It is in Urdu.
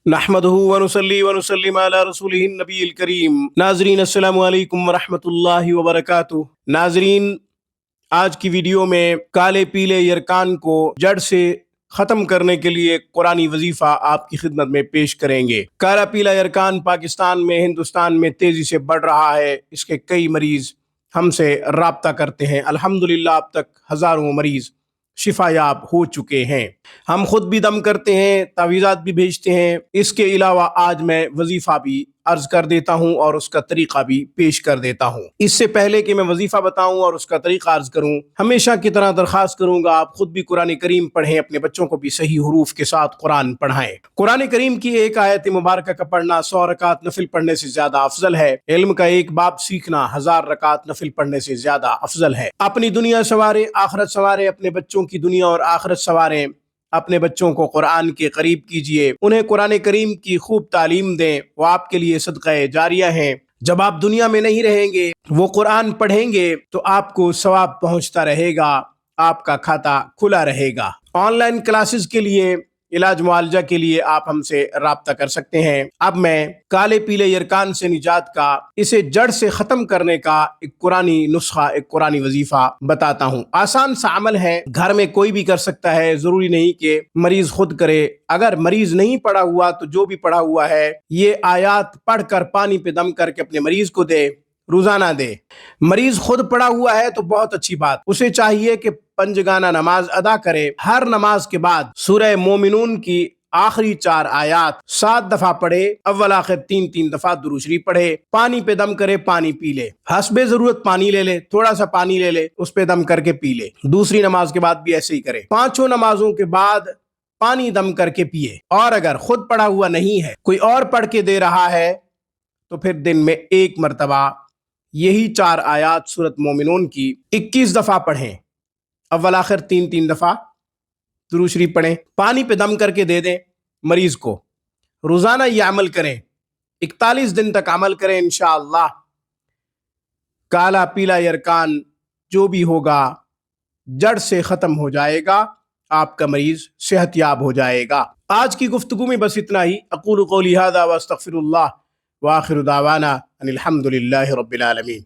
نحمدہ ونصلی ونسلم علی رسولہ النبی الکریم۔ ناظرین السلام علیکم ورحمۃ اللہ وبرکاتہ۔ ناظرین، آج کی ویڈیو میں کالے پیلے یرکان کو جڑ سے ختم کرنے کے لیے قرآنی وظیفہ آپ کی خدمت میں پیش کریں گے۔ کالا پیلا یرکان پاکستان میں، ہندوستان میں تیزی سے بڑھ رہا ہے۔ اس کے کئی مریض ہم سے رابطہ کرتے ہیں۔ الحمدللہ اب تک ہزاروں مریض شفا یاب ہو چکے ہیں۔ ہم خود بھی دم کرتے ہیں، تعویذات بھی بھیجتے ہیں۔ اس کے علاوہ آج میں وظیفہ بھی عرض کر دیتا ہوں اور اس کا طریقہ بھی پیش کر دیتا ہوں۔ اس سے پہلے کہ میں وظیفہ بتاؤں اور اس کا طریقہ عرض کروں، ہمیشہ کی طرح درخواست کروں گا آپ خود بھی قرآن کریم پڑھیں، اپنے بچوں کو بھی صحیح حروف کے ساتھ قرآن پڑھائیں۔ قرآن کریم کی ایک آیت مبارکہ کا پڑھنا 100 رکعت نفل پڑھنے سے زیادہ افضل ہے۔ علم کا ایک باب سیکھنا 1000 رکعت نفل پڑھنے سے زیادہ افضل ہے۔ اپنی دنیا سنواریں، آخرت سنواریں، اپنے بچوں کی دنیا اور آخرت سنواریں۔ اپنے بچوں کو قرآن کے قریب کیجئے، انہیں قرآن کریم کی خوب تعلیم دیں، وہ آپ کے لیے صدقہ جاریہ ہیں۔ جب آپ دنیا میں نہیں رہیں گے، وہ قرآن پڑھیں گے تو آپ کو ثواب پہنچتا رہے گا، آپ کا کھاتہ کھلا رہے گا۔ آن لائن کلاسز کے لیے، علاج معالجہ کے لیے آپ ہم سے رابطہ کر سکتے ہیں۔ اب میں کالے پیلے یرکان سے نجات کا، اسے جڑ سے ختم کرنے کا ایک قرآنی نسخہ، ایک قرآنی وظیفہ بتاتا ہوں۔ آسان سا عمل ہے، گھر میں کوئی بھی کر سکتا ہے، ضروری نہیں کہ مریض خود کرے۔ اگر مریض نہیں پڑھا ہوا تو جو بھی پڑھا ہوا ہے یہ آیات پڑھ کر پانی پہ دم کر کے اپنے مریض کو دے، روزانہ دے۔ مریض خود پڑا ہوا ہے تو بہت اچھی بات، اسے چاہیے کہ پنجگانہ نماز ادا کرے۔ ہر نماز کے بعد سورہ مومنون کی آخری 4 آیات 7 دفعہ پڑھے، اول آخر 3 دفعہ درود شریف پڑھے، پانی پہ دم کرے، پانی پی لے، حسب ضرورت پانی لے لے، تھوڑا سا پانی لے لے، اس پہ دم کر کے پی لے۔ دوسری نماز کے بعد بھی ایسے ہی کرے، 5 نمازوں کے بعد پانی دم کر کے پیے۔ اور اگر خود پڑھا ہوا نہیں ہے، کوئی اور پڑھ کے دے رہا ہے، تو پھر دن میں 1 مرتبہ یہی 4 آیات سورۃ مومنون کی 21 دفعہ پڑھیں، اول آخر 3 دفعہ درود شریف پڑھیں، پانی پہ دم کر کے دے دیں مریض کو۔ روزانہ یہ عمل کریں، 41 دن تک عمل کریں، انشاءاللہ کالا پیلا یرکان جو بھی ہوگا جڑ سے ختم ہو جائے گا، آپ کا مریض صحت یاب ہو جائے گا۔ آج کی گفتگو میں بس اتنا ہی۔ اقول قولی ھذا واستغفر اللہ وآخر دعوانا ان الحمد للہ رب العالمین۔